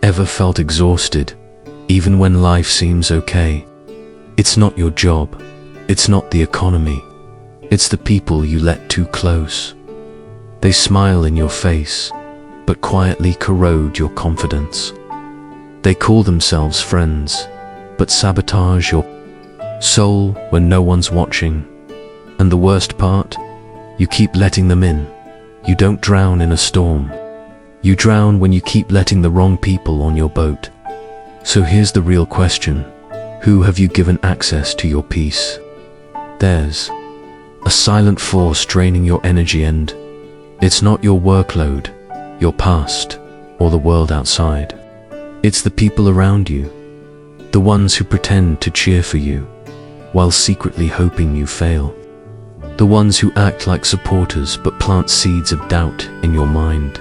ever felt exhausted, even when life seems okay? It's not your job. It's not the economy. It's the people you let too close. They smile in your face, but quietly corrode your confidence. They call themselves friends, but sabotage your soul when no one's watching. And the worst part? You keep letting them in. You don't drown in a storm. You drown when you keep letting the wrong people on your boat. So here's the real question. Who have you given access to your peace? There's a silent force draining your energy, and it's not your workload, your past, or the world outside. It's the people around you, the ones who pretend to cheer for you while secretly hoping you fail. The ones who act like supporters but plant seeds of doubt in your mind.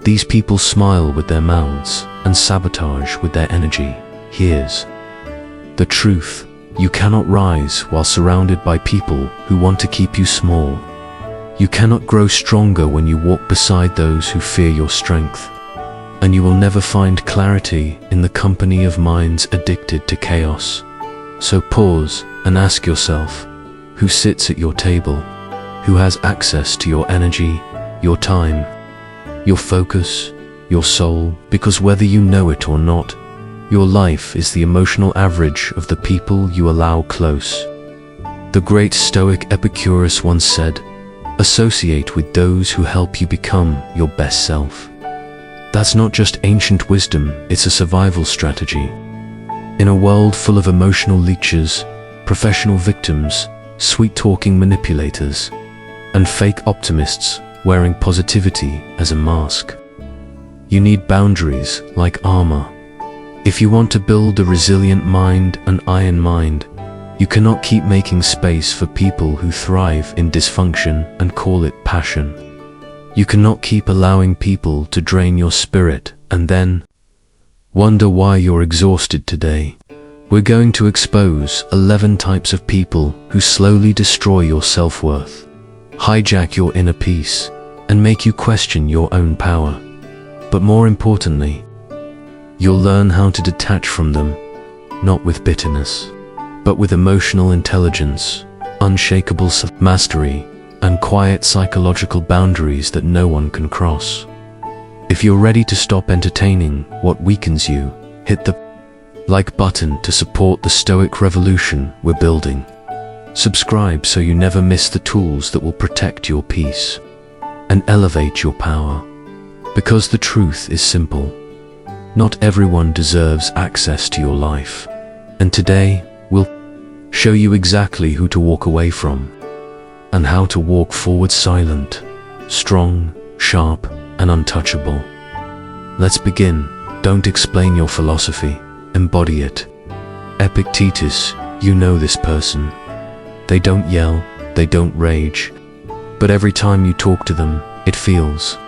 These people smile with their mouths and sabotage with their energy. Here's the truth. You cannot rise while surrounded by people who want to keep you small. You cannot grow stronger when you walk beside those who fear your strength. And you will never find clarity in the company of minds addicted to chaos. So pause and ask yourself, who sits at your table? Who has access to your energy, your time, your focus, your soul? Because whether you know it or not, your life is the emotional average of the people you allow close. The great Stoic Epicurus once said, "Associate with those who help you become your best self." That's not just ancient wisdom, it's a survival strategy. In a world full of emotional leeches, professional victims, sweet-talking manipulators, and fake optimists wearing positivity as a mask, you need boundaries like armor. If you want to build a resilient mind, an iron mind, you cannot keep making space for people who thrive in dysfunction and call it passion. You cannot keep allowing people to drain your spirit and then wonder why you're exhausted today. We're going to expose 11 types of people who slowly destroy your self-worth, hijack your inner peace, and make you question your own power. But more importantly, you'll learn how to detach from them, not with bitterness, but with emotional intelligence, unshakable self-mastery, and quiet psychological boundaries that no one can cross. If you're ready to stop entertaining what weakens you, hit the like button to support the Stoic revolution we're building. Subscribe so you never miss the tools that will protect your peace and elevate your power. Because the truth is simple. Not everyone deserves access to your life. And today, we'll show you exactly who to walk away from and how to walk forward silent, strong, sharp, and untouchable. Let's begin. Don't explain your philosophy, embody it. Epictetus, you know this person. They don't yell, they don't rage, but every time you talk to them, it feels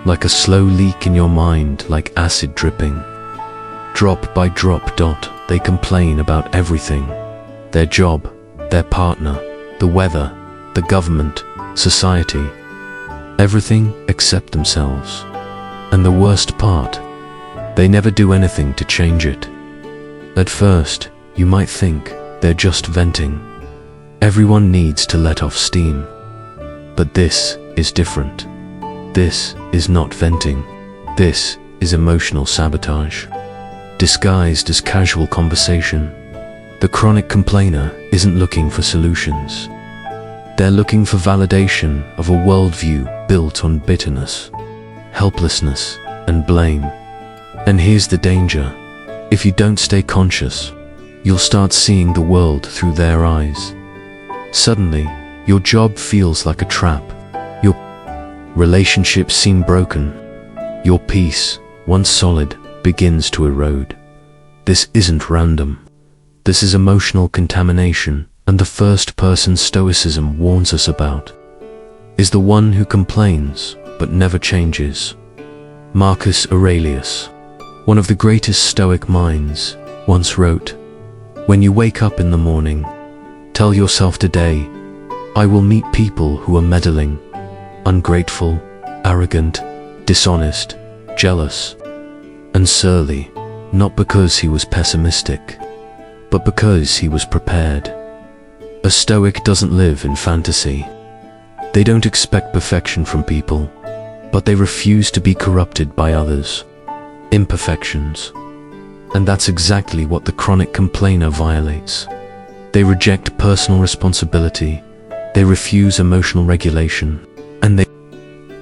like a slow leak in your mind, like acid dripping. Drop by drop. They complain about everything. Their job, their partner, the weather, the government, society. Everything except themselves. And the worst part, they never do anything to change it. At first, you might think they're just venting. Everyone needs to let off steam. But this is different. This is not venting. This is emotional sabotage, disguised as casual conversation. The chronic complainer isn't looking for solutions. They're looking for validation of a worldview built on bitterness, helplessness, and blame. And here's the danger. If you don't stay conscious, you'll start seeing the world through their eyes. Suddenly, your job feels like a trap. Your relationships seem broken. Your peace, once solid, begins to erode. This isn't random. This is emotional contamination, and the first person Stoicism warns us about is the one who complains but never changes. Marcus Aurelius, one of the greatest Stoic minds, once wrote, "When you wake up in the morning, tell yourself today, I will meet people who are meddling, ungrateful, arrogant, dishonest, jealous. and surly, not because he was pessimistic, but because he was prepared. A Stoic doesn't live in fantasy. They don't expect perfection from people, but they refuse to be corrupted by others' imperfections. And that's exactly what the chronic complainer violates. They reject personal responsibility, they refuse emotional regulation, and they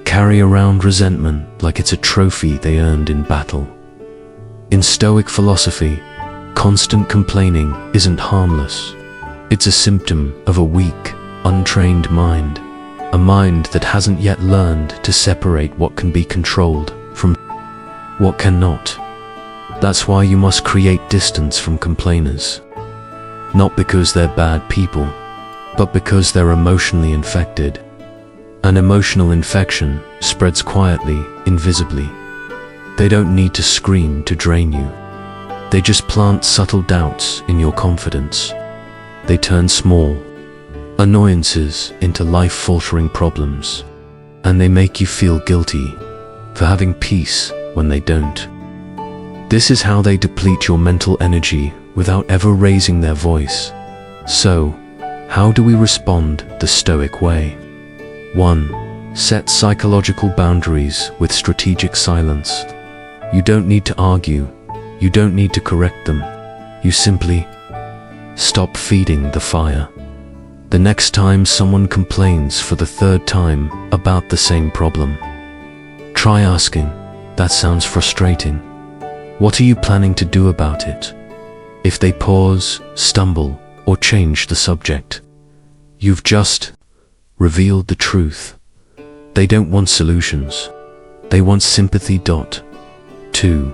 carry around resentment like it's a trophy they earned in battle. In Stoic philosophy, constant complaining isn't harmless. It's a symptom of a weak, untrained mind, a mind that hasn't yet learned to separate what can be controlled from what cannot. That's why you must create distance from complainers. Not because they're bad people, but because they're emotionally infected. An emotional infection spreads quietly, invisibly. They don't need to scream to drain you. They just plant subtle doubts in your confidence. They turn small annoyances into life-altering problems, and they make you feel guilty for having peace when they don't. This is how they deplete your mental energy without ever raising their voice. So, how do we respond the Stoic way? 1. Set psychological boundaries with strategic silence. You don't need to argue. You don't need to correct them. You simply stop feeding the fire. The next time someone complains for the third time about the same problem, try asking, "That sounds frustrating. What are you planning to do about it?" If they pause, stumble, or change the subject, you've just revealed the truth. They don't want solutions. They want sympathy. 2.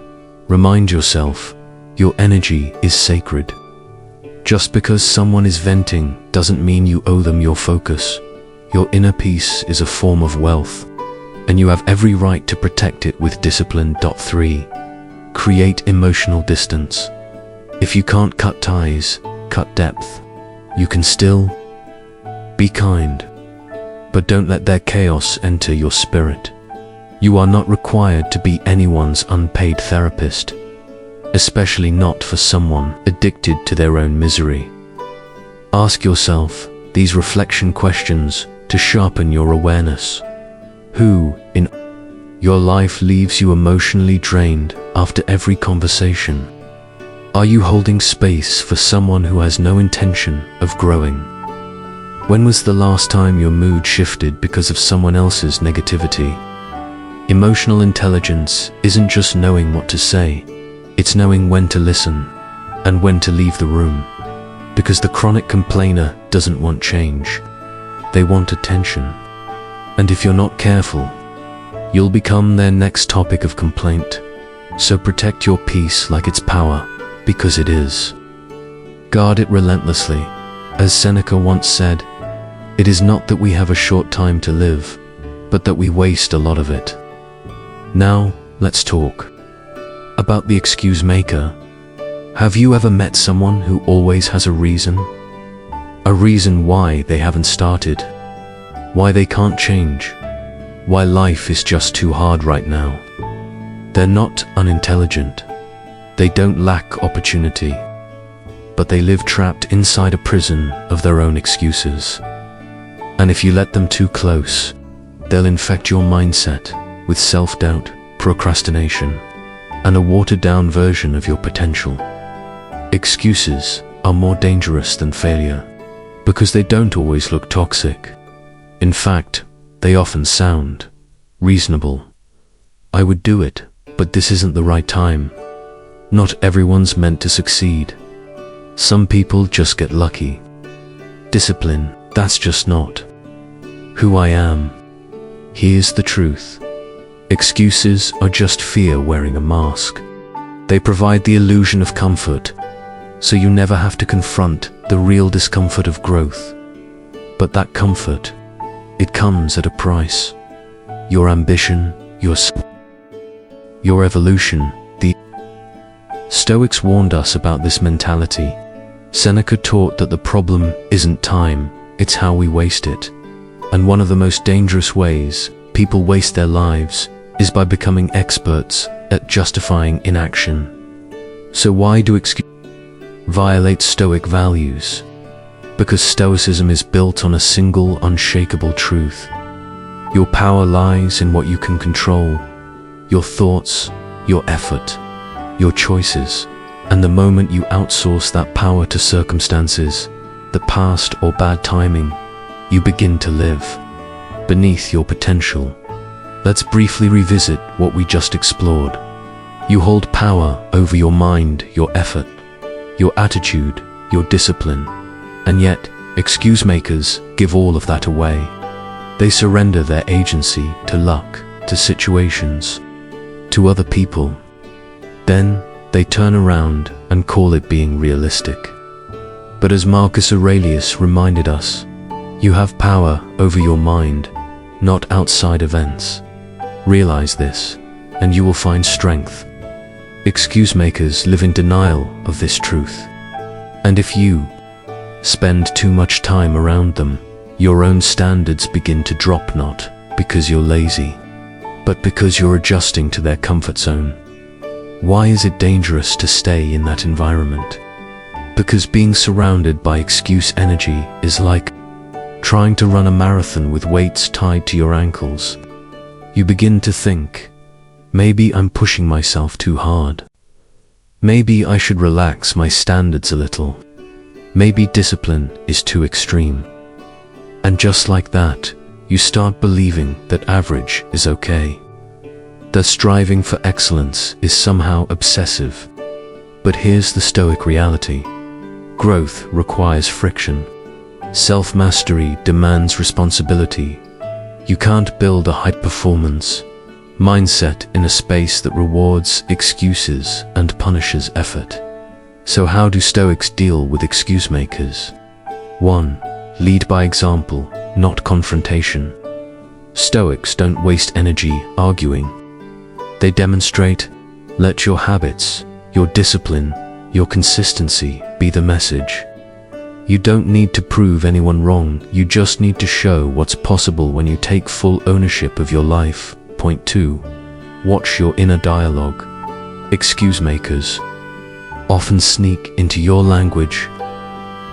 Remind yourself, your energy is sacred. Just because someone is venting doesn't mean you owe them your focus. Your inner peace is a form of wealth, and you have every right to protect it with discipline. 3. Create emotional distance. If you can't cut ties, cut depth. You can still be kind, but don't let their chaos enter your spirit. You are not required to be anyone's unpaid therapist, especially not for someone addicted to their own misery. Ask yourself these reflection questions to sharpen your awareness. Who in your life leaves you emotionally drained after every conversation? Are you holding space for someone who has no intention of growing? When was the last time your mood shifted because of someone else's negativity? Emotional intelligence isn't just knowing what to say, it's knowing when to listen and when to leave the room. Because the chronic complainer doesn't want change, they want attention. And if you're not careful, you'll become their next topic of complaint. So protect your peace like it's power, because it is. Guard it relentlessly. As Seneca once said, it is not that we have a short time to live, but that we waste a lot of it. Now, let's talk about the excuse maker. Have you ever met someone who always has a reason? A reason why they haven't started, why they can't change, why life is just too hard right now. They're not unintelligent. They don't lack opportunity, but they live trapped inside a prison of their own excuses. And if you let them too close, they'll infect your mindset with self-doubt, procrastination, and a watered-down version of your potential. Excuses are more dangerous than failure because they don't always look toxic. In fact, they often sound reasonable. I would do it, but this isn't the right time. Not everyone's meant to succeed. Some people just get lucky. Discipline, that's just not who I am. Here's the truth. Excuses are just fear wearing a mask. They provide the illusion of comfort, so you never have to confront the real discomfort of growth. But that comfort, it comes at a price. Your ambition, your evolution. The Stoics warned us about this mentality. Seneca taught that the problem isn't time, it's how we waste it. And one of the most dangerous ways people waste their lives is by becoming experts at justifying inaction. So why do excuses violate Stoic values? Because Stoicism is built on a single, unshakable truth. Your power lies in what you can control, your thoughts, your effort, your choices. And the moment you outsource that power to circumstances, the past or bad timing, you begin to live beneath your potential. Let's briefly revisit what we just explored. You hold power over your mind, your effort, your attitude, your discipline, and yet excuse makers give all of that away. They surrender their agency to luck, to situations, to other people. Then they turn around and call it being realistic. But as Marcus Aurelius reminded us, you have power over your mind, not outside events. Realize this, and you will find strength. Excuse makers live in denial of this truth. And if you spend too much time around them, your own standards begin to drop, not because you're lazy, but because you're adjusting to their comfort zone. Why is it dangerous to stay in that environment? Because being surrounded by excuse energy is like trying to run a marathon with weights tied to your ankles. You begin to think, maybe I'm pushing myself too hard. Maybe I should relax my standards a little. Maybe discipline is too extreme. And just like that, you start believing that average is okay. That striving for excellence is somehow obsessive. But here's the Stoic reality. Growth requires friction. Self-mastery demands responsibility. You can't build a high-performance mindset in a space that rewards excuses and punishes effort. So how do Stoics deal with excuse makers? 1. Lead by example, not confrontation. Stoics don't waste energy arguing. They demonstrate, let your habits, your discipline, your consistency be the message. You don't need to prove anyone wrong, you just need to show what's possible when you take full ownership of your life. Point 2. Watch your inner dialogue. Excuse makers often sneak into your language.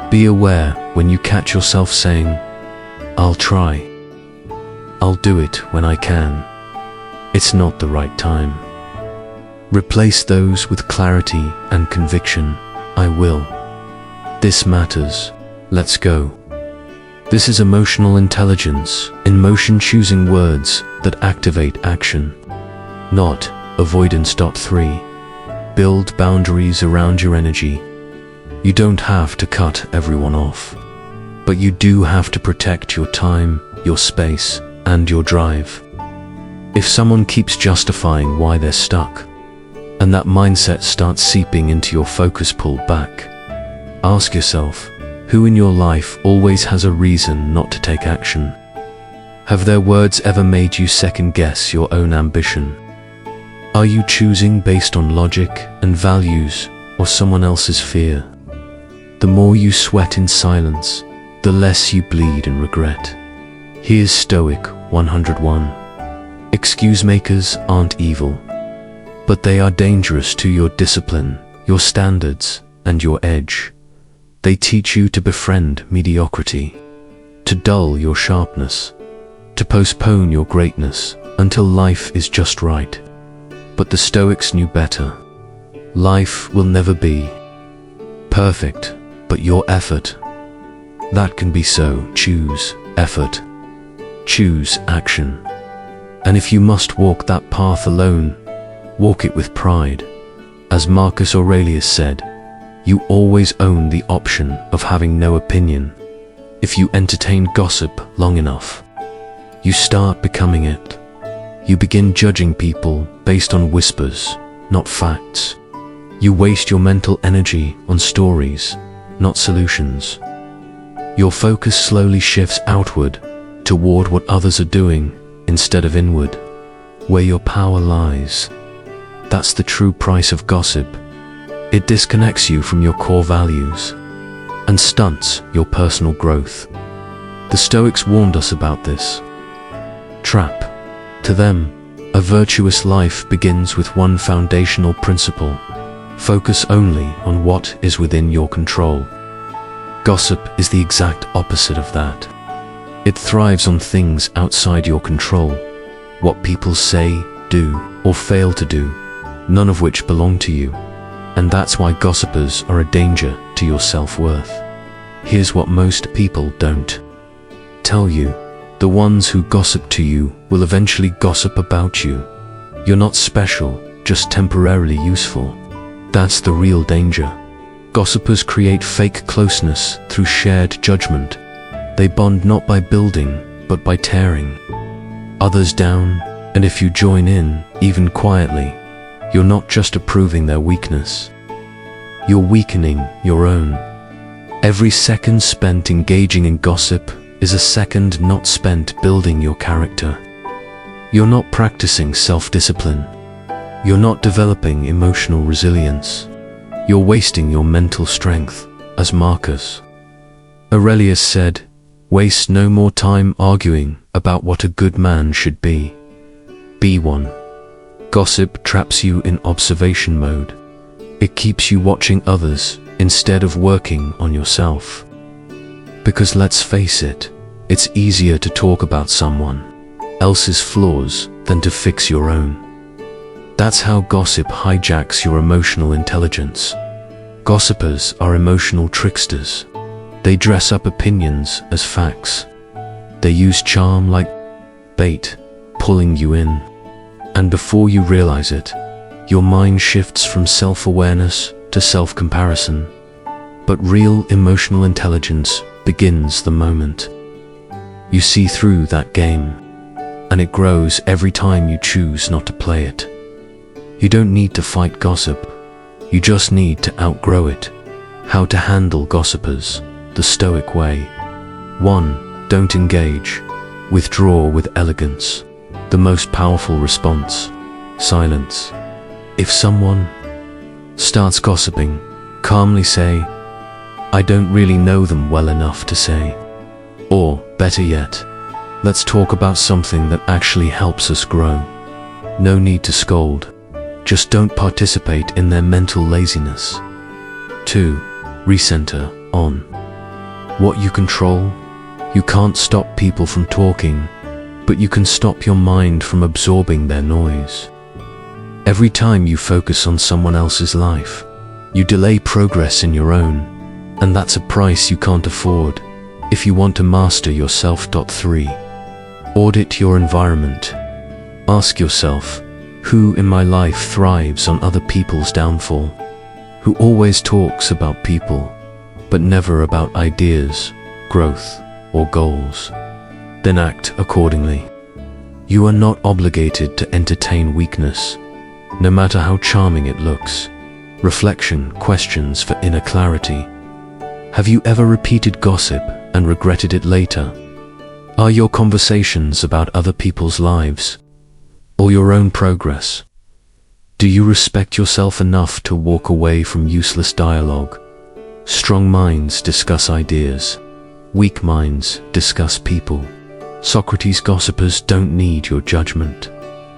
Be aware when you catch yourself saying, I'll try. I'll do it when I can. It's not the right time. Replace those with clarity and conviction. I will. This matters. Let's go. This is emotional intelligence, in motion, choosing words that activate action, not avoidance. 3. Build boundaries around your energy. You don't have to cut everyone off, but you do have to protect your time, your space, and your drive. If someone keeps justifying why they're stuck, and that mindset starts seeping into your focus, pull back. Ask yourself, who in your life always has a reason not to take action? Have their words ever made you second-guess your own ambition? Are you choosing based on logic and values or someone else's fear? The more you sweat in silence, the less you bleed in regret. Here's Stoic 101. Excuse makers aren't evil, but they are dangerous to your discipline, your standards, and your edge. They teach you to befriend mediocrity, to dull your sharpness, to postpone your greatness until life is just right. But the Stoics knew better. Life will never be perfect, but your effort, that can be so. Choose effort. Choose action. And if you must walk that path alone, walk it with pride. As Marcus Aurelius said, you always own the option of having no opinion. If you entertain gossip long enough, you start becoming it. You begin judging people based on whispers, not facts. You waste your mental energy on stories, not solutions. Your focus slowly shifts outward toward what others are doing instead of inward, where your power lies. That's the true price of gossip. It disconnects you from your core values and stunts your personal growth. The Stoics warned us about this trap. To them, A virtuous life begins with one foundational principle: focus only on what is within your control. Gossip is the exact opposite of that. It thrives on things outside your control, what people say, do, or fail to do, none of which belong to you. And that's why gossipers are a danger to your self-worth. Here's what most people don't tell you. The ones who gossip to you will eventually gossip about you. You're not special, just temporarily useful. That's the real danger. Gossipers create fake closeness through shared judgment. They bond not by building, but by tearing others down. And if you join in, even quietly, you're not just approving their weakness, you're weakening your own. Every second spent engaging in gossip is a second not spent building your character. You're not practicing self-discipline. You're not developing emotional resilience. You're wasting your mental strength. As Marcus Aurelius said, waste no more time arguing about what a good man should be. Be one. Gossip traps you in observation mode. It keeps you watching others instead of working on yourself. Because let's face it, it's easier to talk about someone else's flaws than to fix your own. That's how gossip hijacks your emotional intelligence. Gossipers are emotional tricksters. They dress up opinions as facts. They use charm like bait, pulling you in. And before you realize it, your mind shifts from self-awareness to self-comparison. But real emotional intelligence begins the moment you see through that game, and it grows every time you choose not to play it. You don't need to fight gossip, you just need to outgrow it. How to handle gossipers, the Stoic way. 1. Don't engage. Withdraw with elegance. The most powerful response: silence. If someone starts gossiping, calmly say, I don't really know them well enough to say. Or, better yet, let's talk about something that actually helps us grow. No need to scold. Just don't participate in their mental laziness. 2. Recenter on what you control. You can't stop people from talking, but you can stop your mind from absorbing their noise. Every time you focus on someone else's life, you delay progress in your own, and that's a price you can't afford if you want to master yourself. 3. Audit your environment. Ask yourself, who in my life thrives on other people's downfall? Who always talks about people, but never about ideas, growth, or goals? Then act accordingly. You are not obligated to entertain weakness, no matter how charming it looks. Reflection questions for inner clarity. Have you ever repeated gossip and regretted it later? Are your conversations about other people's lives or your own progress? Do you respect yourself enough to walk away from useless dialogue? Strong minds discuss ideas. Weak minds discuss people. Socrates' gossipers don't need your judgment.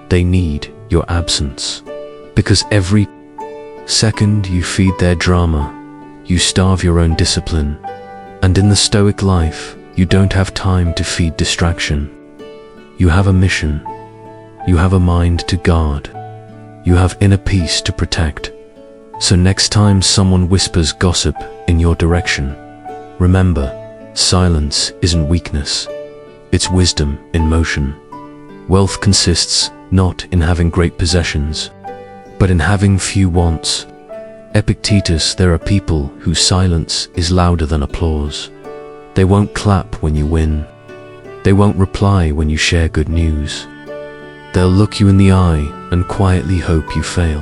They need your absence. Because every second you feed their drama, you starve your own discipline. And in the Stoic life, you don't have time to feed distraction. You have a mission. You have a mind to guard. You have inner peace to protect. So next time someone whispers gossip in your direction, remember, silence isn't weakness. It's wisdom in motion. Wealth consists not in having great possessions, but in having few wants. Epictetus, there are people whose silence is louder than applause. They won't clap when you win. They won't reply when you share good news. They'll look you in the eye and quietly hope you fail.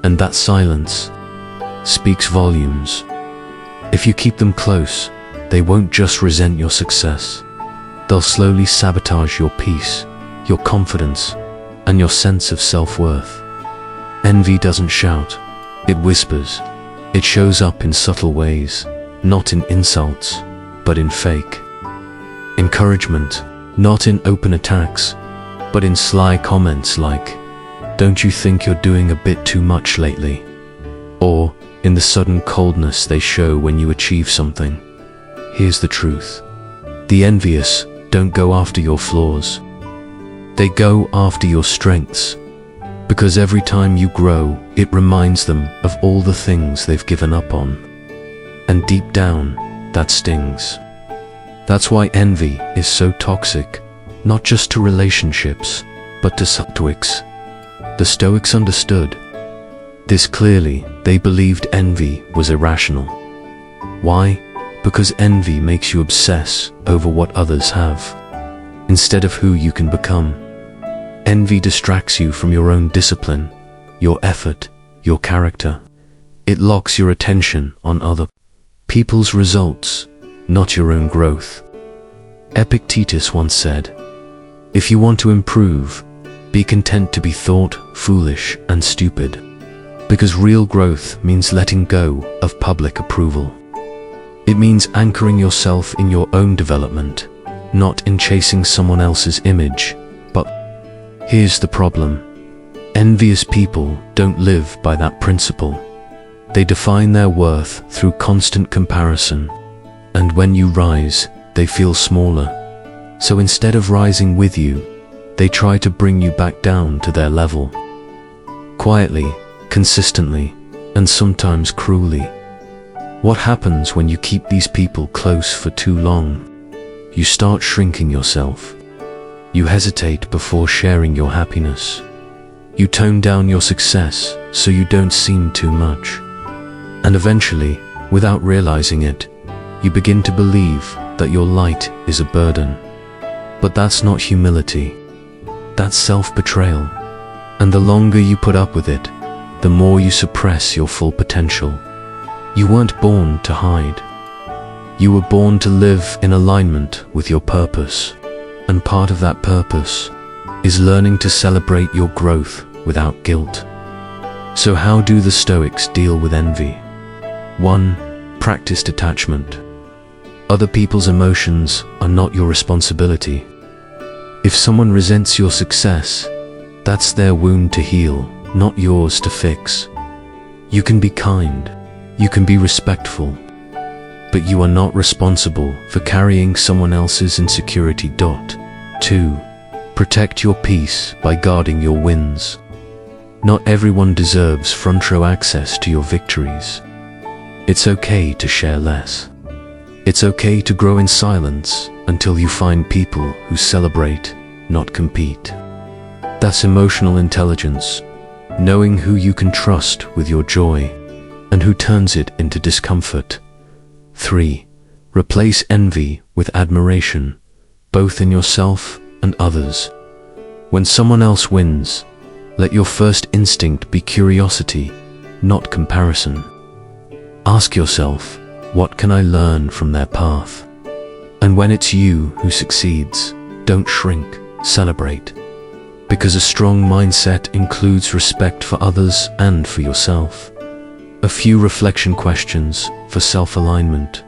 And that silence speaks volumes. If you keep them close, they won't just resent your success. They'll slowly sabotage your peace, your confidence, and your sense of self-worth. Envy doesn't shout, it whispers. It shows up in subtle ways, not in insults, but in fake encouragement, not in open attacks. but in sly comments like, "Don't you think you're doing a bit too much lately?" Or in the sudden coldness they show when you achieve something. Here's the truth. The envious don't go after your flaws. They go after your strengths, because every time you grow, it reminds them of all the things they've given up on. And deep down, that stings. That's why envy is so toxic, not just to relationships, but to Stoics. The Stoics understood this clearly. They believed envy was irrational. Why? Because envy makes you obsess over what others have, instead of who you can become. Envy distracts you from your own discipline, your effort, your character. It locks your attention on other people's results, not your own growth. Epictetus once said, "If you want to improve, be content to be thought foolish and stupid." Because real growth means letting go of public approval. It means anchoring yourself in your own development, not in chasing someone else's image. But here's the problem. Envious people don't live by that principle. They define their worth through constant comparison. And when you rise, they feel smaller. So instead of rising with you, they try to bring you back down to their level. Quietly, consistently, and sometimes cruelly. What happens when you keep these people close for too long? You start shrinking yourself. You hesitate before sharing your happiness. You tone down your success so you don't seem too much. And eventually, without realizing it, you begin to believe that your light is a burden. But that's not humility. That's self-betrayal. And the longer you put up with it, the more you suppress your full potential. You weren't born to hide. You were born to live in alignment with your purpose. And part of that purpose is learning to celebrate your growth without guilt. So how do the Stoics deal with envy? 1. Practice detachment. Other people's emotions are not your responsibility. If someone resents your success, that's their wound to heal, not yours to fix. You can be kind, you can be respectful, but you are not responsible for carrying someone else's insecurity. 2. Protect your peace by guarding your wins. Not everyone deserves front row access to your victories. It's okay to share less. It's okay to grow in silence until you find people who celebrate, not compete. That's emotional intelligence, knowing who you can trust with your joy and who turns it into discomfort. 3. Replace envy with admiration, both in yourself and others. When someone else wins, let your first instinct be curiosity, not comparison. Ask yourself, what can I learn from their path? And when it's you who succeeds, don't shrink, celebrate. Because a strong mindset includes respect for others and for yourself. A few reflection questions for self-alignment.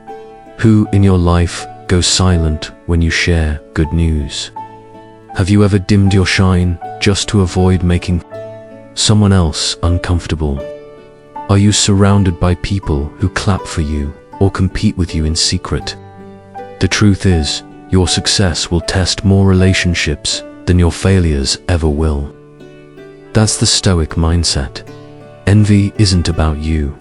Who in your life goes silent when you share good news? Have you ever dimmed your shine just to avoid making someone else uncomfortable? Are you surrounded by people who clap for you or compete with you in secret? The truth is, your success will test more relationships than your failures ever will. That's the Stoic mindset. Envy isn't about you.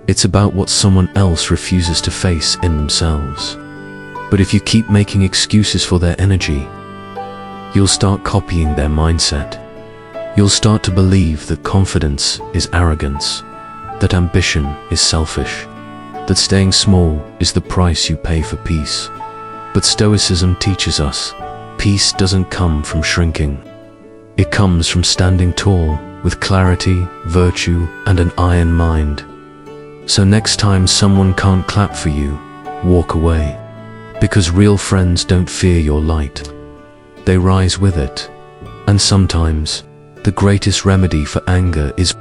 It's about what someone else refuses to face in themselves. But if you keep making excuses for their energy, you'll start copying their mindset. You'll start to believe that confidence is arrogance, that ambition is selfish, that staying small is the price you pay for peace. But Stoicism teaches us, peace doesn't come from shrinking. It comes from standing tall with clarity, virtue, and an iron mind. So next time someone can't clap for you, walk away. Because real friends don't fear your light. They rise with it. And sometimes, the greatest remedy for anger is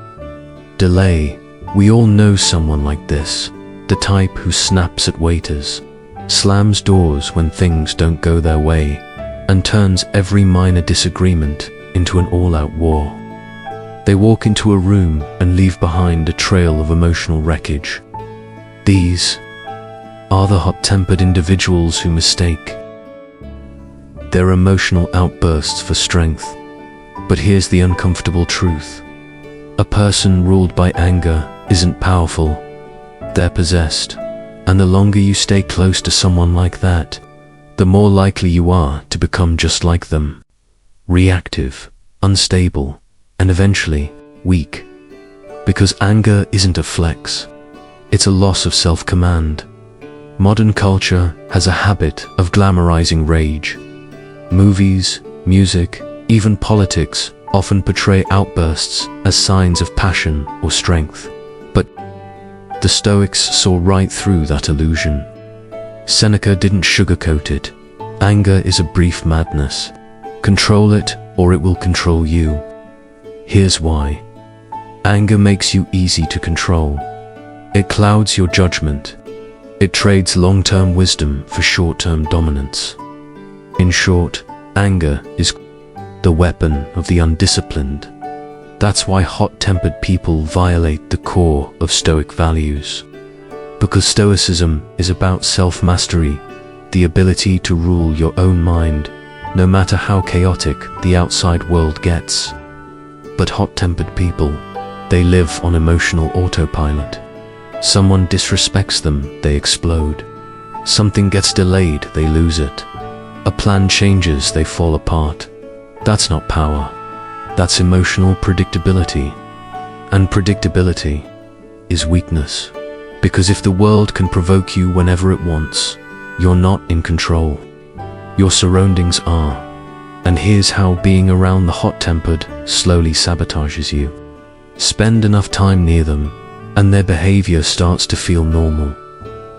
delay. We all know someone like this, the type who snaps at waiters, slams doors when things don't go their way, and turns every minor disagreement into an all-out war. They walk into a room and leave behind a trail of emotional wreckage. These are the hot-tempered individuals who mistake their emotional outbursts for strength. But here's the uncomfortable truth. A person ruled by anger isn't powerful, they're possessed. And the longer you stay close to someone like that, the more likely you are to become just like them. Reactive, unstable, and eventually weak. Because anger isn't a flex, it's a loss of self-command. Modern culture has a habit of glamorizing rage. Movies, music, even politics often portray outbursts as signs of passion or strength. But the Stoics saw right through that illusion. Seneca didn't sugarcoat it. Anger is a brief madness. Control it, or it will control you. Here's why. Anger makes you easy to control. It clouds your judgment. It trades long-term wisdom for short-term dominance. In short, anger is the weapon of the undisciplined. That's why hot-tempered people violate the core of Stoic values. Because Stoicism is about self-mastery, the ability to rule your own mind, no matter how chaotic the outside world gets. But hot-tempered people, they live on emotional autopilot. Someone disrespects them, they explode. Something gets delayed, they lose it. A plan changes, they fall apart. That's not power. That's emotional predictability. And predictability is weakness. Because if the world can provoke you whenever it wants, you're not in control. Your surroundings are. And here's how being around the hot-tempered slowly sabotages you. Spend enough time near them, and their behavior starts to feel normal.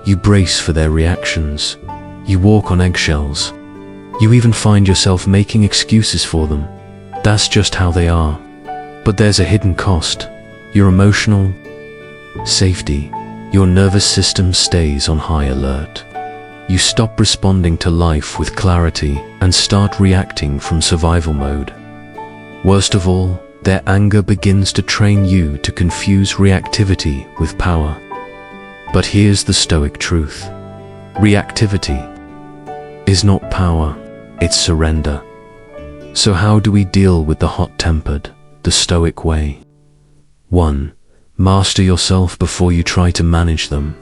You brace for their reactions. You walk on eggshells. You even find yourself making excuses for them. That's just how they are. But there's a hidden cost. Your emotional safety. Your nervous system stays on high alert. You stop responding to life with clarity and start reacting from survival mode. Worst of all, their anger begins to train you to confuse reactivity with power. But here's the Stoic truth. Reactivity is not power, it's surrender. So how do we deal with the hot-tempered, the Stoic way? 1. Master yourself before you try to manage them.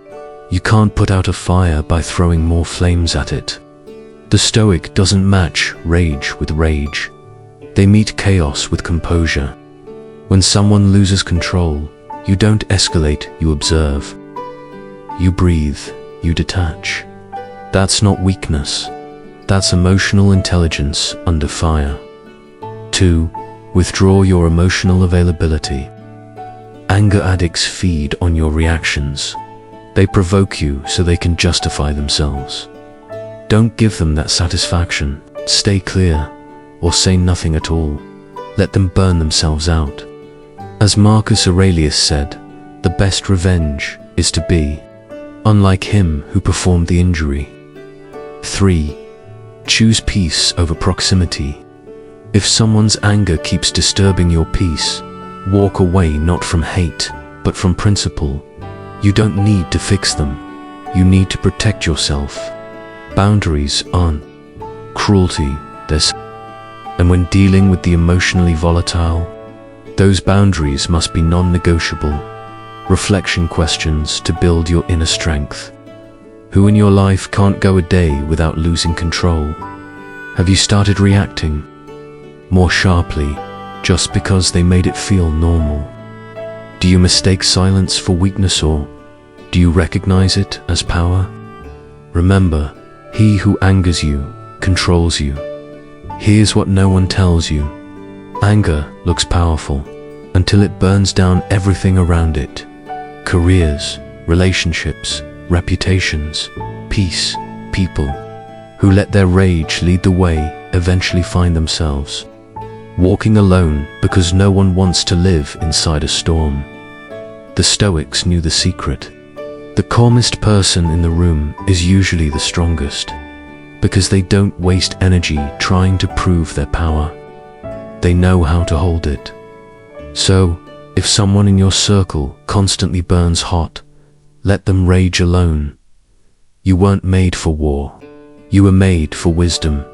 You can't put out a fire by throwing more flames at it. The Stoic doesn't match rage with rage. They meet chaos with composure. When someone loses control, you don't escalate, you observe. You breathe, you detach. That's not weakness. That's emotional intelligence under fire. 2. Withdraw your emotional availability. Anger addicts feed on your reactions. They provoke you so they can justify themselves. Don't give them that satisfaction. Stay clear, or say nothing at all. Let them burn themselves out. As Marcus Aurelius said, the best revenge is to be unlike him who performed the injury. 3. Choose peace over proximity. If someone's anger keeps disturbing your peace, walk away not from hate, but from principle. You don't need to fix them. You need to protect yourself. Boundaries aren't cruelty, and when dealing with the emotionally volatile, those boundaries must be non-negotiable. Reflection questions to build your inner strength. Who in your life can't go a day without losing control? Have you started reacting more sharply just because they made it feel normal? Do you mistake silence for weakness, or do you recognize it as power? Remember, he who angers you controls you. Here's what no one tells you. Anger looks powerful until it burns down everything around it. Careers, relationships, reputations, peace. People who let their rage lead the way eventually find themselves walking alone because no one wants to live inside a storm. The Stoics knew the secret. The calmest person in the room is usually the strongest. because they don't waste energy trying to prove their power. They know how to hold it. So, if someone in your circle constantly burns hot, let them rage alone. You weren't made for war. You were made for wisdom.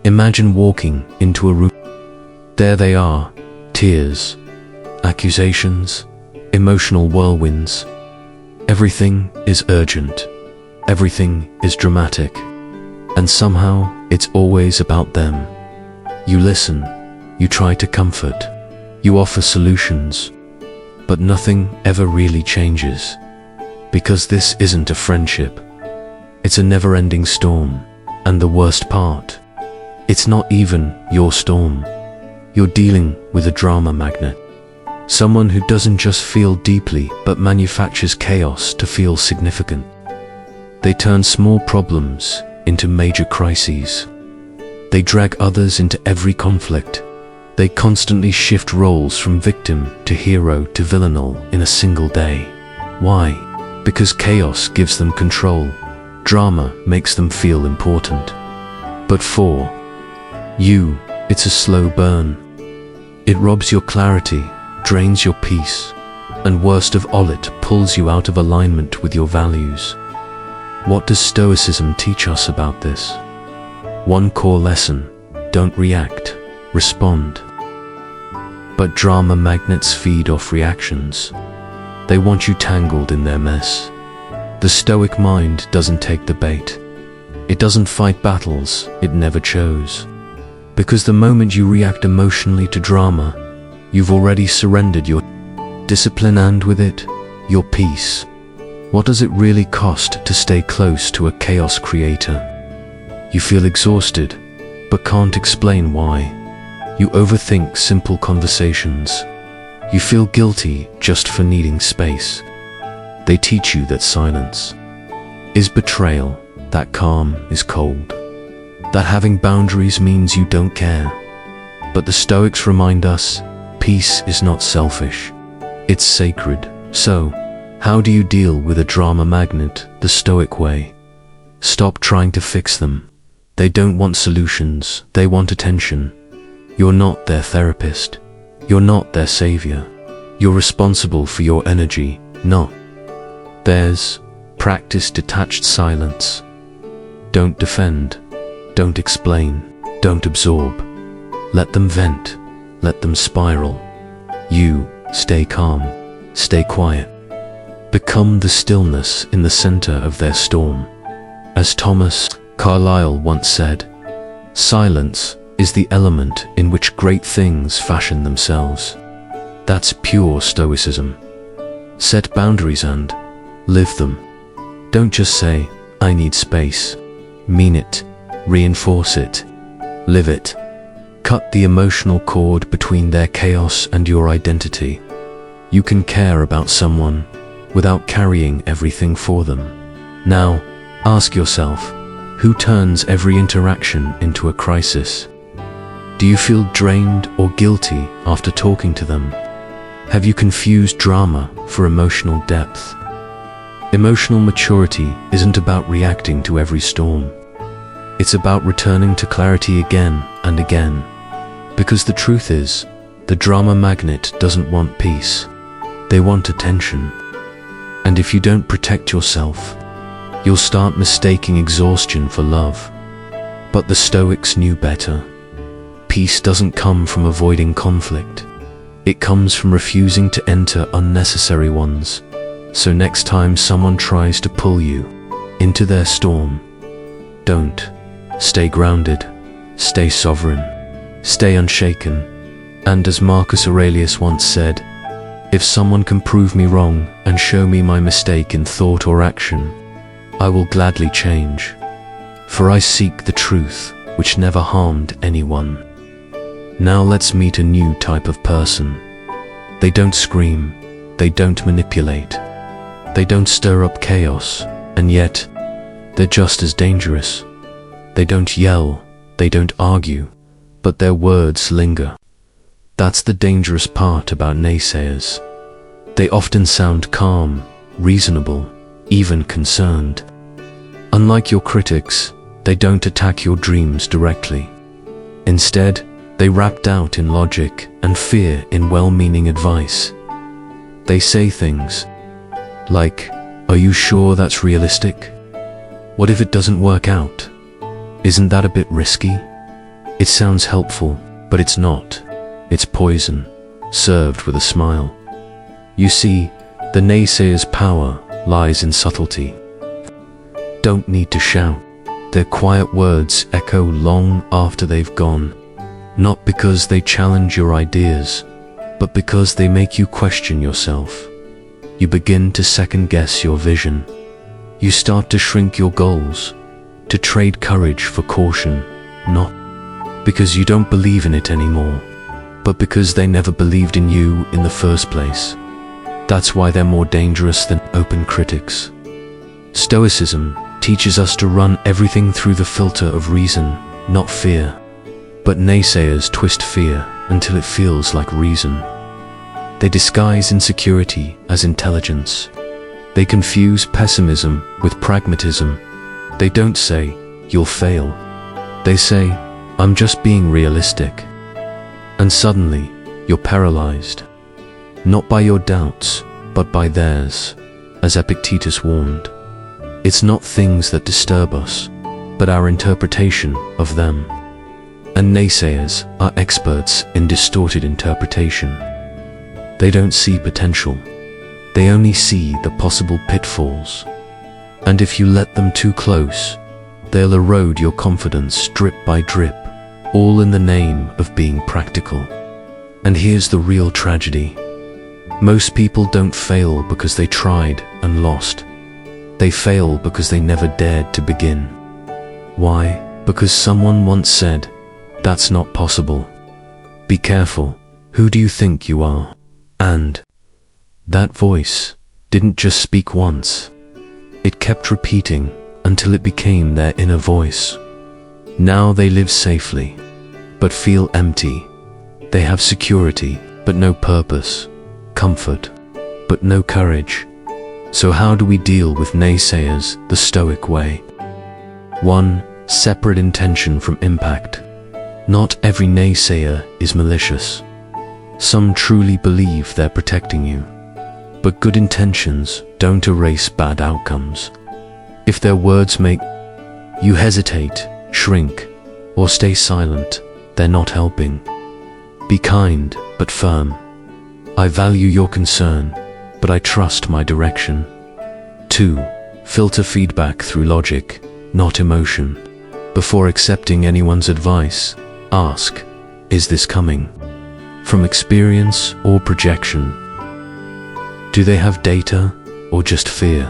Imagine walking into a room. There they are, tears, accusations, emotional whirlwinds. Everything is urgent. Everything is dramatic. And somehow, it's always about them. You listen. You try to comfort. You offer solutions. But nothing ever really changes. Because this isn't a friendship. It's a never-ending storm. And the worst part, it's not even your storm. You're dealing with a drama magnet. Someone who doesn't just feel deeply, but manufactures chaos to feel significant. They turn small problems into major crises. They drag others into every conflict. They constantly shift roles from victim to hero to villainal in a single day. Why? Because chaos gives them control. Drama makes them feel important. But for you, it's a slow burn. It robs your clarity, drains your peace, and worst of all, it pulls you out of alignment with your values. What does Stoicism teach us about this? One core lesson: don't react, respond. But drama magnets feed off reactions. They want you tangled in their mess. The Stoic mind doesn't take the bait. It doesn't fight battles it never chose. Because the moment you react emotionally to drama, you've already surrendered your discipline and with it, your peace. What does it really cost to stay close to a chaos creator? You feel exhausted, but can't explain why. You overthink simple conversations. You feel guilty just for needing space. They teach you that silence is betrayal, that calm is cold, that having boundaries means you don't care. But the Stoics remind us, peace is not selfish, it's sacred. So, how do you deal with a drama magnet the Stoic way? Stop trying to fix them. They don't want solutions, they want attention. You're not their therapist. You're not their savior. You're responsible for your energy, not theirs. Practice detached silence. Don't defend. Don't explain. Don't absorb. Let them vent. Let them spiral. You stay calm. Stay quiet. Become the stillness in the center of their storm. As Thomas Carlyle once said, silence is the element in which great things fashion themselves. That's pure Stoicism. Set boundaries and live them. Don't just say, I need space. Mean it. Reinforce it. Live it. Cut the emotional cord between their chaos and your identity. You can care about someone without carrying everything for them. Now, ask yourself, who turns every interaction into a crisis? Do you feel drained or guilty after talking to them? Have you confused drama for emotional depth? Emotional maturity isn't about reacting to every storm. It's about returning to clarity again and again. Because the truth is, the drama magnet doesn't want peace. They want attention. And if you don't protect yourself, you'll start mistaking exhaustion for love. But the Stoics knew better. Peace doesn't come from avoiding conflict. It comes from refusing to enter unnecessary ones. So next time someone tries to pull you into their storm, don't. Stay grounded. Stay sovereign. Stay unshaken. And as Marcus Aurelius once said, if someone can prove me wrong and show me my mistake in thought or action, I will gladly change. For I seek the truth which never harmed anyone. Now let's meet a new type of person. They don't scream. They don't manipulate. They don't stir up chaos, and yet, they're just as dangerous. They don't yell. They don't argue. But their words linger. That's the dangerous part about naysayers. They often sound calm, reasonable, even concerned. Unlike your critics, They don't attack your dreams directly. Instead, they wrap doubt in logic and fear in well-meaning advice. They say things like, "Are you sure that's realistic? What if it doesn't work out? Isn't that a bit risky?" It sounds helpful, but it's not. It's poison, served with a smile. You see, the naysayer's power lies in subtlety. Don't need to shout. Their quiet words echo long after they've gone, not because they challenge your ideas, but because they make you question yourself. You begin to second-guess your vision. You start to shrink your goals, to trade courage for caution, not because you don't believe in it anymore, but because they never believed in you in the first place. That's why they're more dangerous than open critics. Stoicism teaches us to run everything through the filter of reason, not fear. But naysayers twist fear until it feels like reason. They disguise insecurity as intelligence. They confuse pessimism with pragmatism. They don't say, "You'll fail." They say, "I'm just being realistic." And suddenly, you're paralyzed. Not by your doubts, but by theirs, as Epictetus warned. It's not things that disturb us, but our interpretation of them. And naysayers are experts in distorted interpretation. They don't see potential. They only see the possible pitfalls. And if you let them too close, they'll erode your confidence drip by drip, all in the name of being practical. And here's the real tragedy. Most people don't fail because they tried and lost. They fail because they never dared to begin. Why? Because someone once said, "That's not possible. Be careful, who do you think you are?" And that voice didn't just speak once. It kept repeating until it became their inner voice. Now they live safely, but feel empty. They have security, but no purpose. Comfort, but no courage. So how do we deal with naysayers the Stoic way? 1. Separate intention from impact. Not every naysayer is malicious. Some truly believe they're protecting you. But good intentions don't erase bad outcomes. If their words make you hesitate, shrink, or stay silent, they're not helping. Be kind, but firm. I value your concern, but I trust my direction. 2. Filter feedback through logic, not emotion. Before accepting anyone's advice, ask, is this coming from experience or projection? Do they have data or just fear?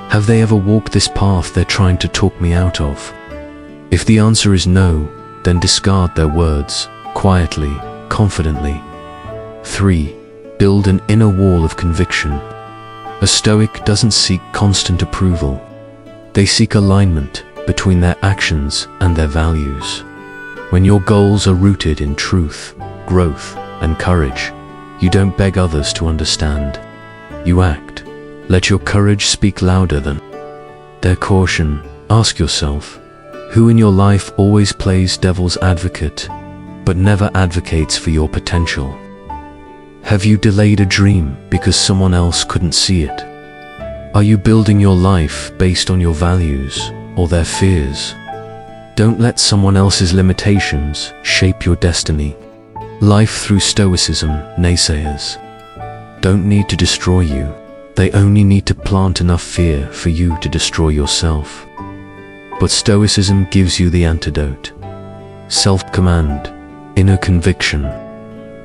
Have they ever walked this path they're trying to talk me out of? If the answer is no, then discard their words, quietly, confidently. 3. Build an inner wall of conviction. A Stoic doesn't seek constant approval. They seek alignment between their actions and their values. When your goals are rooted in truth, growth, and courage, you don't beg others to understand. You act. Let your courage speak louder than their caution. Ask yourself, who in your life always plays devil's advocate, but never advocates for your potential? Have you delayed a dream because someone else couldn't see it? Are you building your life based on your values or their fears? Don't let someone else's limitations shape your destiny. Life through Stoicism, naysayers don't need to destroy you. They only need to plant enough fear for you to destroy yourself. But Stoicism gives you the antidote. Self-command, inner conviction,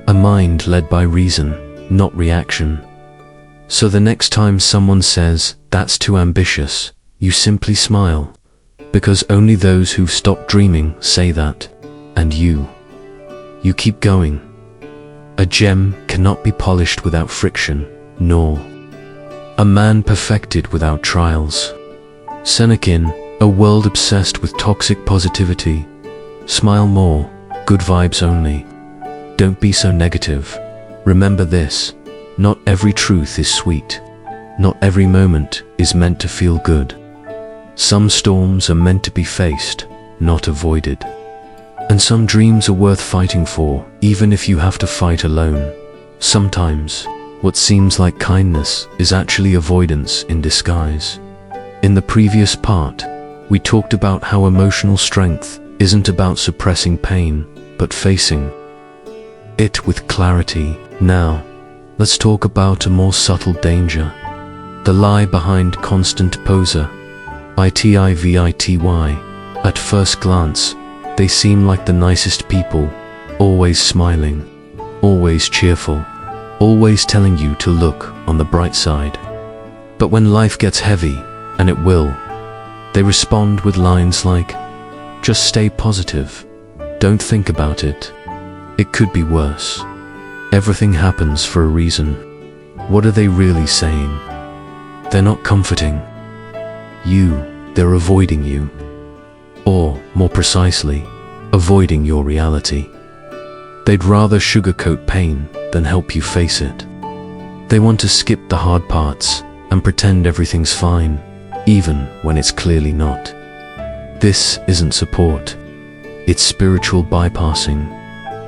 a mind led by reason, not reaction. So the next time someone says, "That's too ambitious," you simply smile, because only those who've stopped dreaming say that, and you keep going. A gem cannot be polished without friction, nor a man perfected without trials. Seneca, a world obsessed with toxic positivity. Smile more, good vibes only. Don't be so negative. Remember this, not every truth is sweet. Not every moment is meant to feel good. Some storms are meant to be faced, not avoided. And some dreams are worth fighting for, even if you have to fight alone. Sometimes, what seems like kindness is actually avoidance in disguise. In the previous part, we talked about how emotional strength isn't about suppressing pain, but facing it with clarity. Now, let's talk about a more subtle danger. The lie behind constant poser. ITIVITY. At first glance, they seem like the nicest people, always smiling, always cheerful, always telling you to look on the bright side. But when life gets heavy, and it will, they respond with lines like, "Just stay positive. Don't think about it. It could be worse. Everything happens for a reason." What are they really saying? They're not comforting you, they're avoiding you. Or, more precisely, avoiding your reality. They'd rather sugarcoat pain than help you face it. They want to skip the hard parts and pretend everything's fine, even when it's clearly not. This isn't support. It's spiritual bypassing,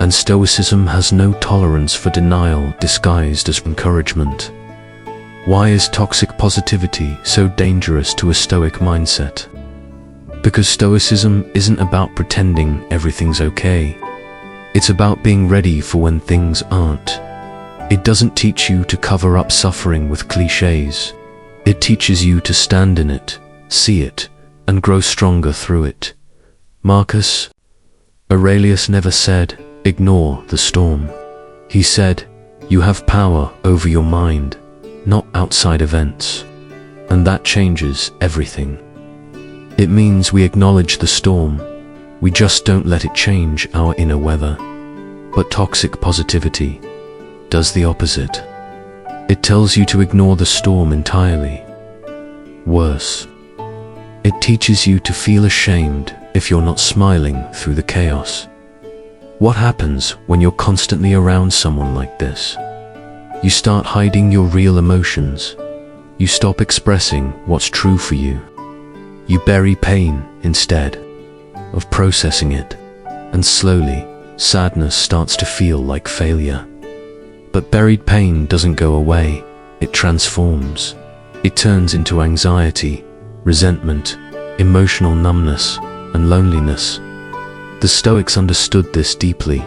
and Stoicism has no tolerance for denial disguised as encouragement. Why is toxic positivity so dangerous to a Stoic mindset? Because Stoicism isn't about pretending everything's okay. It's about being ready for when things aren't. It doesn't teach you to cover up suffering with cliches. It teaches you to stand in it, see it, and grow stronger through it. Marcus Aurelius never said, "Ignore the storm." He said, "You have power over your mind, not outside events." And that changes everything. It means we acknowledge the storm, we just don't let it change our inner weather. But toxic positivity does the opposite. It tells you to ignore the storm entirely. Worse, it teaches you to feel ashamed if you're not smiling through the chaos. What happens when you're constantly around someone like this? You start hiding your real emotions. You stop expressing what's true for you. You bury pain instead of processing it, and slowly, sadness starts to feel like failure. But buried pain doesn't go away, it transforms. It turns into anxiety, resentment, emotional numbness, and loneliness. The Stoics understood this deeply.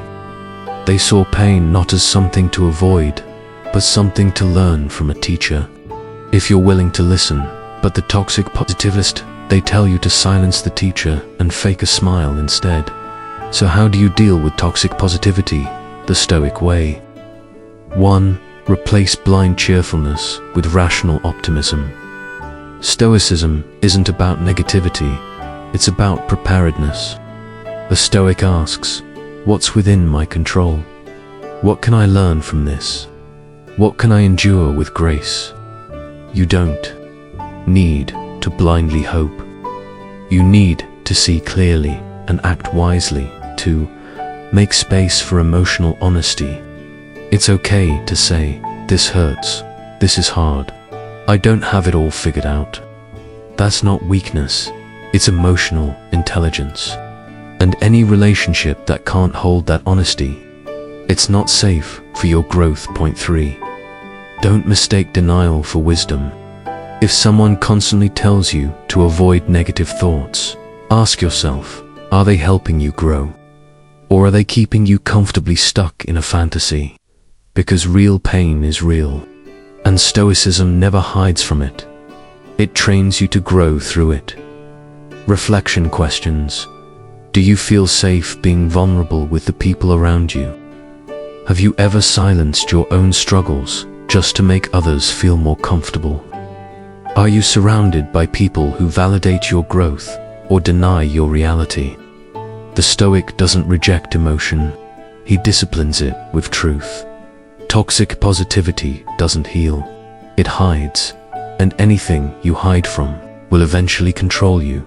They saw pain not as something to avoid, but something to learn from a teacher. If you're willing to listen, but the toxic positivist, they tell you to silence the teacher and fake a smile instead. So how do you deal with toxic positivity the Stoic way? 1. Replace blind cheerfulness with rational optimism. Stoicism isn't about negativity, it's about preparedness. The Stoic asks, what's within my control? What can I learn from this? What can I endure with grace? You don't need to blindly hope. You need to see clearly and act wisely, to make space for emotional honesty. It's okay to say, this hurts, this is hard, I don't have it all figured out. That's not weakness, it's emotional intelligence. And any relationship that can't hold that honesty, it's not safe for your growth. Point 3. Don't mistake denial for wisdom. If someone constantly tells you to avoid negative thoughts, ask yourself, are they helping you grow? Or are they keeping you comfortably stuck in a fantasy? Because real pain is real, and Stoicism never hides from it. It trains you to grow through it. Reflection questions. Do you feel safe being vulnerable with the people around you? Have you ever silenced your own struggles just to make others feel more comfortable? Are you surrounded by people who validate your growth or deny your reality? The Stoic doesn't reject emotion, he disciplines it with truth. Toxic positivity doesn't heal, it hides, and anything you hide from will eventually control you.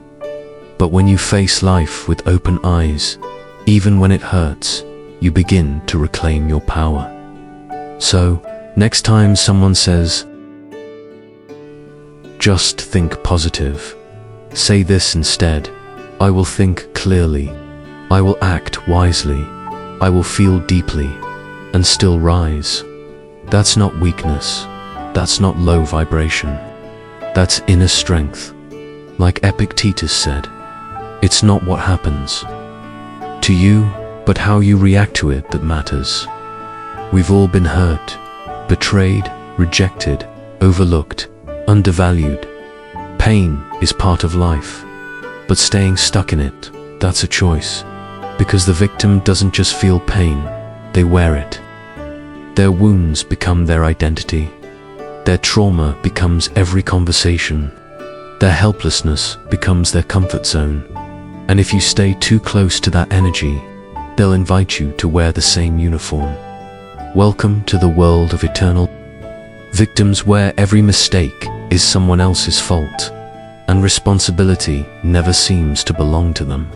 But when you face life with open eyes, even when it hurts, you begin to reclaim your power. So, next time someone says, just think positive, Say this instead: I will think clearly. I will act wisely. I will feel deeply and still rise. That's not weakness. That's not low vibration. That's inner strength. Like Epictetus said, it's not what happens to you, but how you react to it that matters. We've all been hurt, betrayed, rejected, overlooked, undervalued. Pain is part of life, but staying stuck in it, that's a choice. Because the victim doesn't just feel pain, they wear it. Their wounds become their identity. Their trauma becomes every conversation. Their helplessness becomes their comfort zone. And if you stay too close to that energy, they'll invite you to wear the same uniform. Welcome to the world of eternal victims, where every mistake is someone else's fault, and responsibility never seems to belong to them.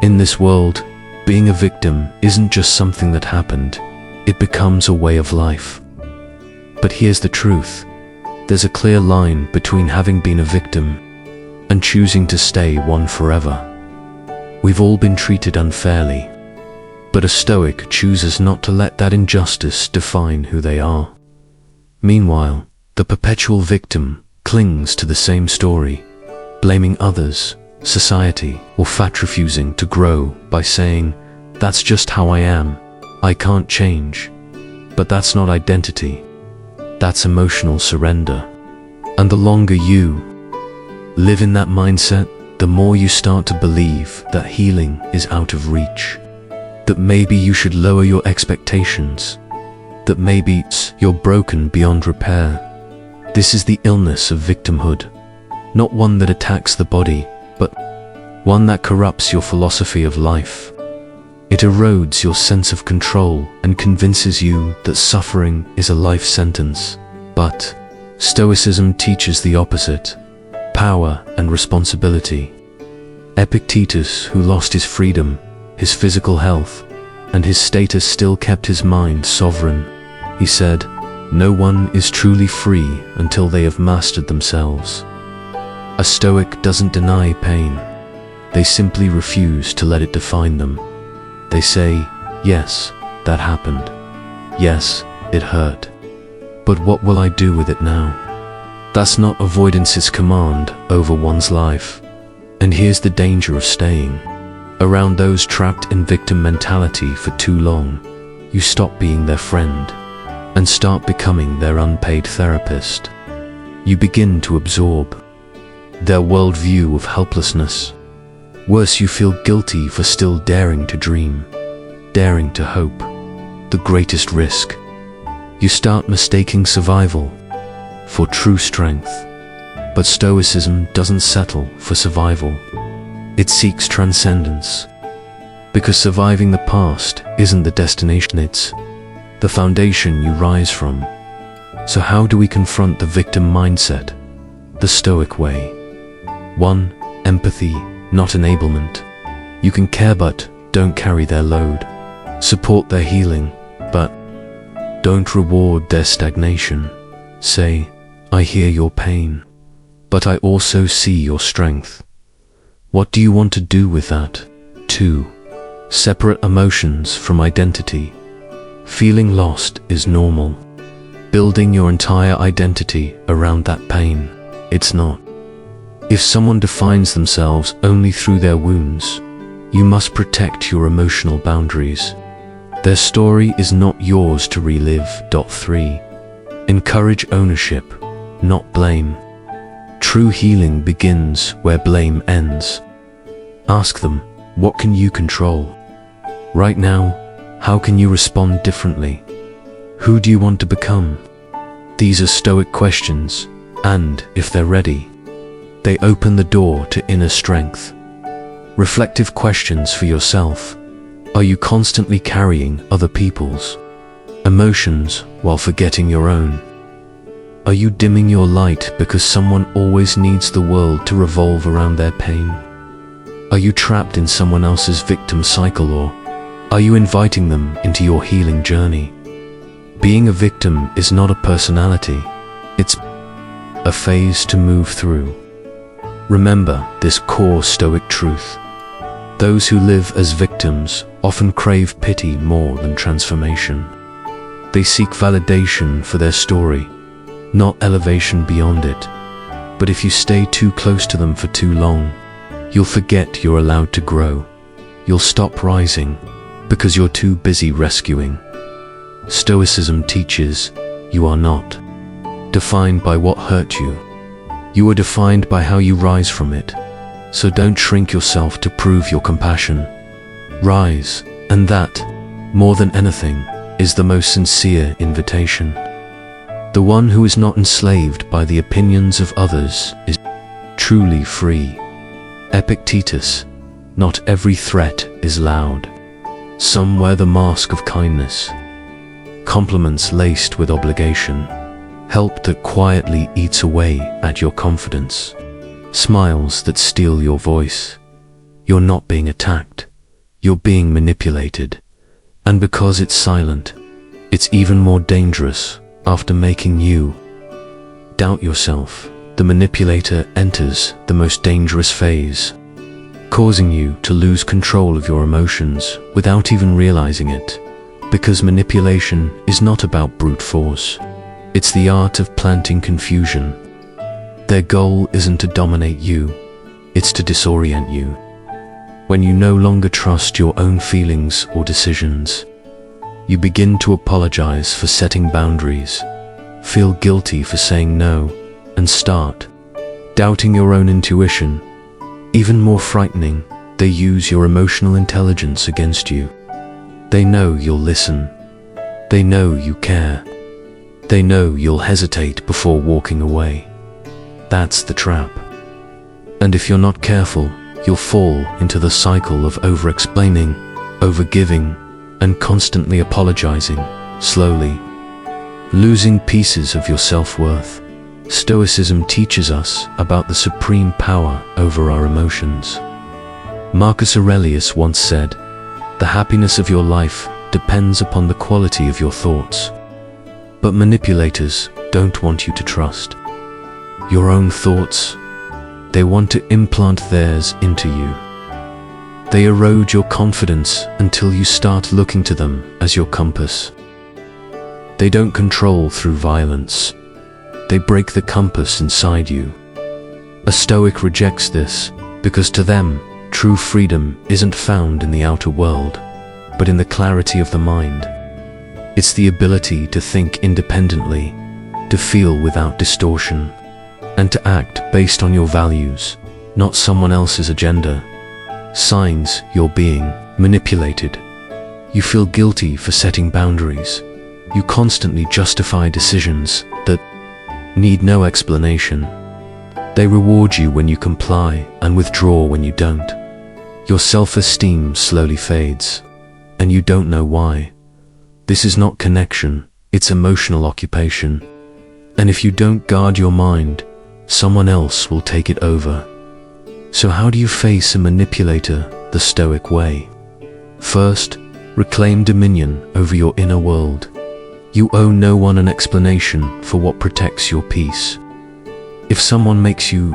In this world, being a victim isn't just something that happened, it becomes a way of life. But here's the truth: there's a clear line between having been a victim and choosing to stay one forever. We've all been treated unfairly, but a Stoic chooses not to let that injustice define who they are. Meanwhile, the perpetual victim clings to the same story, blaming others, society, or fat, refusing to grow by saying, "That's just how I am, I can't change." But that's not identity. That's emotional surrender. And the longer you live in that mindset, the more you start to believe that healing is out of reach. That maybe you should lower your expectations. That maybe you're broken beyond repair. This is the illness of victimhood. Not one that attacks the body, but one that corrupts your philosophy of life. It erodes your sense of control and convinces you that suffering is a life sentence. But Stoicism teaches the opposite: power and responsibility. Epictetus, who lost his freedom, his physical health, and his status, still kept his mind sovereign. He said, "No one is truly free until they have mastered themselves." A Stoic doesn't deny pain. They simply refuse to let it define them. They say, "Yes, that happened. Yes, it hurt. But what will I do with it now?" That's not avoidance's command over one's life. And here's the danger of staying around those trapped in victim mentality for too long. You stop being their friend and start becoming their unpaid therapist. You begin to absorb their worldview of helplessness. Worse, you feel guilty for still daring to dream, daring to hope. The greatest risk. You start mistaking survival for true strength. But Stoicism doesn't settle for survival. It seeks transcendence. Because surviving the past isn't the destination, it's the foundation you rise from. So how do we confront the victim mindset the Stoic way? 1. Empathy, not enablement. You can care but don't carry their load. Support their healing, but don't reward their stagnation. Say, "I hear your pain, but I also see your strength. What do you want to do with that?" 2. Separate emotions from identity. Feeling lost is normal. Building your entire identity around that pain, it's not. If someone defines themselves only through their wounds, you must protect your emotional boundaries. Their story is not yours to relive. 3. Encourage ownership, not blame. True healing begins where blame ends. Ask them, what can you control? Right now, how can you respond differently? Who do you want to become? These are Stoic questions, and if they're ready, they open the door to inner strength. Reflective questions for yourself. Are you constantly carrying other people's emotions while forgetting your own? Are you dimming your light because someone always needs the world to revolve around their pain? Are you trapped in someone else's victim cycle, or are you inviting them into your healing journey? Being a victim is not a personality, it's a phase to move through. Remember this core Stoic truth. Those who live as victims often crave pity more than transformation. They seek validation for their story, not elevation beyond it. But if you stay too close to them for too long, you'll forget you're allowed to grow. You'll stop rising because you're too busy rescuing. Stoicism teaches you are not defined by what hurt you. You are defined by how you rise from it. So don't shrink yourself to prove your compassion. Rise, and that, more than anything, is the most sincere invitation. The one who is not enslaved by the opinions of others is truly free. Epictetus, not every threat is loud. Some wear the mask of kindness. Compliments laced with obligation. Help that quietly eats away at your confidence. Smiles that steal your voice. You're not being attacked. You're being manipulated. And because it's silent, it's even more dangerous. After making you doubt yourself, the manipulator enters the most dangerous phase, causing you to lose control of your emotions without even realizing it. Because manipulation is not about brute force. It's the art of planting confusion. Their goal isn't to dominate you, it's to disorient you. When you no longer trust your own feelings or decisions, you begin to apologize for setting boundaries, feel guilty for saying no, and start doubting your own intuition. Even more frightening, they use your emotional intelligence against you. They know you'll listen. They know you care. They know you'll hesitate before walking away. That's the trap. And if you're not careful, you'll fall into the cycle of over-explaining, over-giving, and constantly apologizing, slowly losing pieces of your self-worth. Stoicism teaches us about the supreme power over our emotions. Marcus Aurelius once said, "The happiness of your life depends upon the quality of your thoughts." But manipulators don't want you to trust your own thoughts. They want to implant theirs into you. They erode your confidence until you start looking to them as your compass. They don't control through violence. They break the compass inside you. A Stoic rejects this because to them, true freedom isn't found in the outer world, but in the clarity of the mind. It's the ability to think independently, to feel without distortion, and to act based on your values, not someone else's agenda. Signs you're being manipulated. You feel guilty for setting boundaries. You constantly justify decisions that need no explanation. They reward you when you comply and withdraw when you don't. Your self-esteem slowly fades, and you don't know why. This is not connection, it's emotional occupation. And if you don't guard your mind, someone else will take it over. So how do you face a manipulator the Stoic way? First, reclaim dominion over your inner world. You owe no one an explanation for what protects your peace. If someone makes you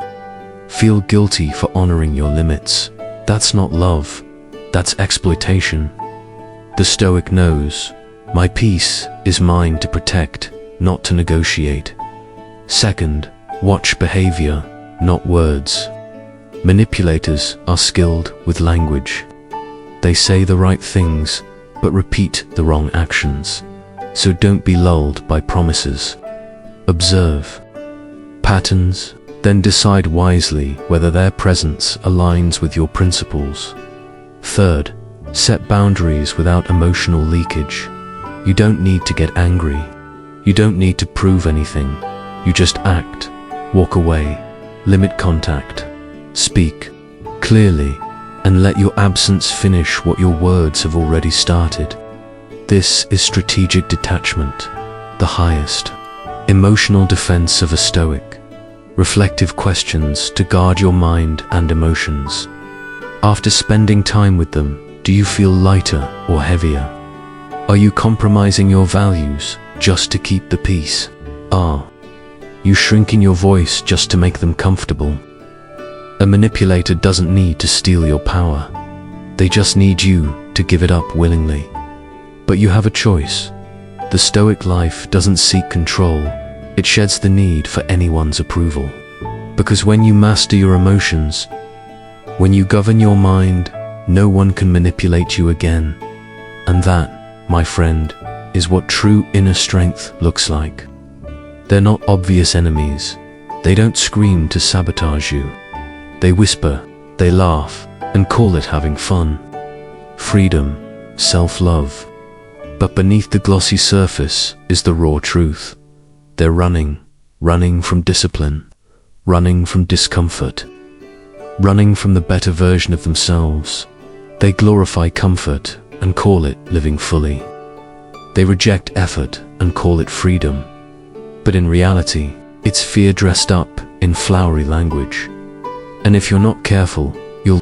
feel guilty for honoring your limits, that's not love, that's exploitation. The Stoic knows, my peace is mine to protect, not to negotiate. Second, watch behavior, not words. Manipulators are skilled with language. They say the right things, but repeat the wrong actions. So don't be lulled by promises. Observe patterns, then decide wisely whether their presence aligns with your principles. Third, set boundaries without emotional leakage. You don't need to get angry. You don't need to prove anything. You just act, walk away, limit contact, speak clearly, and let your absence finish what your words have already started. This is strategic detachment, the highest emotional defense of a Stoic. Reflective questions to guard your mind and emotions. After spending time with them, do you feel lighter or heavier? Are you compromising your values just to keep the peace? Are you shrinking your voice just to make them comfortable? A manipulator doesn't need to steal your power. They just need you to give it up willingly. But you have a choice. The Stoic life doesn't seek control. It sheds the need for anyone's approval. Because when you master your emotions, when you govern your mind, no one can manipulate you again. And that, my friend, is what true inner strength looks like. They're not obvious enemies. They don't scream to sabotage you. They whisper, they laugh, and call it having fun. Freedom, self-love. But beneath the glossy surface is the raw truth. They're running from discipline, running from discomfort, running from the better version of themselves. They glorify comfort and call it living fully. They reject effort and call it freedom. But in reality, it's fear dressed up in flowery language. And if you're not careful, you'll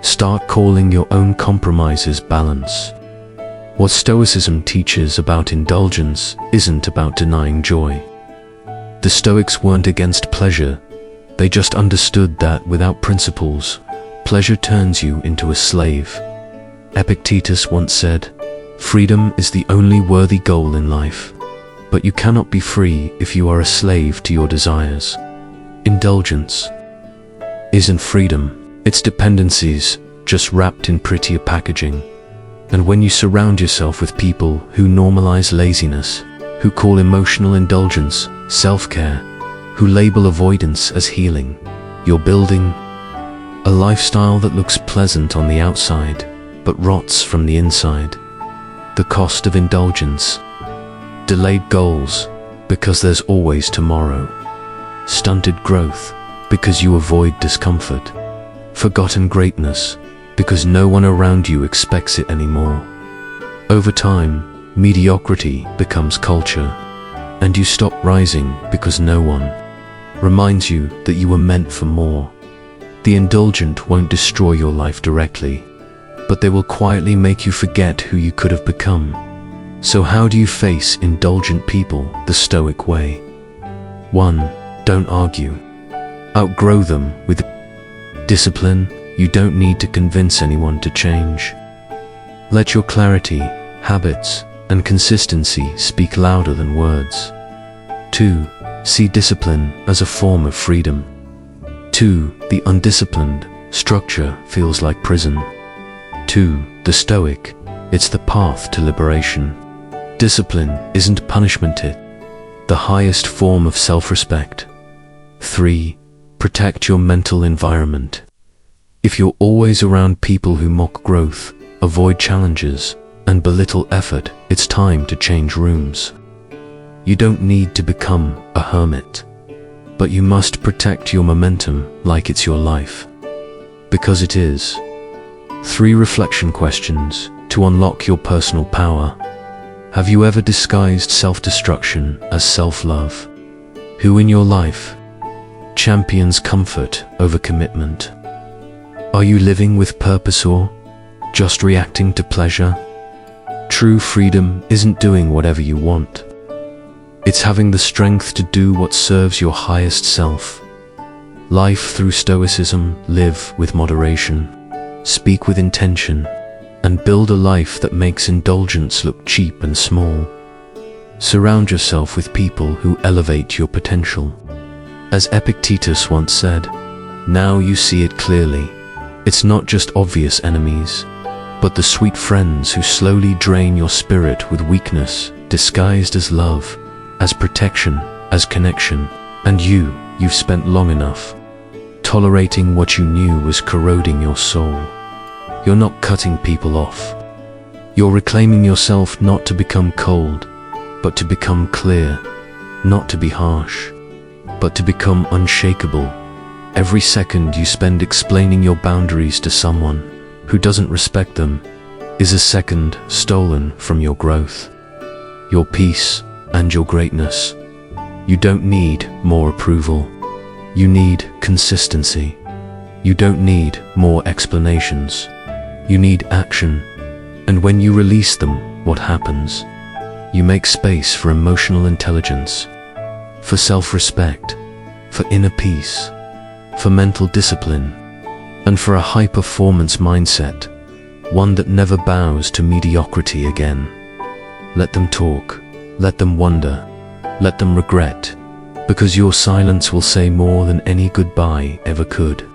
start calling your own compromises balance. What Stoicism teaches about indulgence isn't about denying joy. The Stoics weren't against pleasure. They just understood that without principles, pleasure turns you into a slave. Epictetus once said, "Freedom is the only worthy goal in life, but you cannot be free if you are a slave to your desires." Indulgence isn't freedom, it's dependencies, just wrapped in prettier packaging. And when you surround yourself with people who normalize laziness, who call emotional indulgence self-care, who label avoidance as healing, you're building a lifestyle that looks pleasant on the outside, but rots from the inside. The cost of indulgence: delayed goals, because there's always tomorrow. Stunted growth, because you avoid discomfort. Forgotten greatness, because no one around you expects it anymore. Over time, mediocrity becomes culture, and you stop rising because no one reminds you that you were meant for more. The indulgent won't destroy your life directly, but they will quietly make you forget who you could have become. So how do you face indulgent people the Stoic way? 1. Don't argue. Outgrow them with discipline. You don't need to convince anyone to change. Let your clarity, habits, and consistency speak louder than words. 2. See discipline as a form of freedom. 2. The undisciplined structure feels like prison. 2. The Stoic, it's the path to liberation. Discipline isn't punishment, it's the highest form of self-respect. 3. Protect your mental environment. If you're always around people who mock growth, avoid challenges, and belittle effort, it's time to change rooms. You don't need to become a hermit, but you must protect your momentum like it's your life. Because it is. 3 reflection questions to unlock your personal power. Have you ever disguised self-destruction as self-love? Who in your life champions comfort over commitment? Are you living with purpose or just reacting to pleasure? True freedom isn't doing whatever you want. It's having the strength to do what serves your highest self. Life through Stoicism: live with moderation, speak with intention, and build a life that makes indulgence look cheap and small. Surround yourself with people who elevate your potential. As Epictetus once said, "Now you see it clearly. It's not just obvious enemies, but the sweet friends who slowly drain your spirit with weakness, disguised as love, as protection, as connection. And you've spent long enough tolerating what you knew was corroding your soul. You're not cutting people off. You're reclaiming yourself, not to become cold, but to become clear, not to be harsh, but to become unshakable. Every second you spend explaining your boundaries to someone who doesn't respect them is a second stolen from your growth, your peace, and your greatness. You don't need more approval. You need consistency. You don't need more explanations. You need action. And when you release them, what happens? You make space for emotional intelligence, for self-respect, for inner peace. for mental discipline, and for a high-performance mindset, one that never bows to mediocrity again. Let them talk, let them wonder, let them regret, because your silence will say more than any goodbye ever could.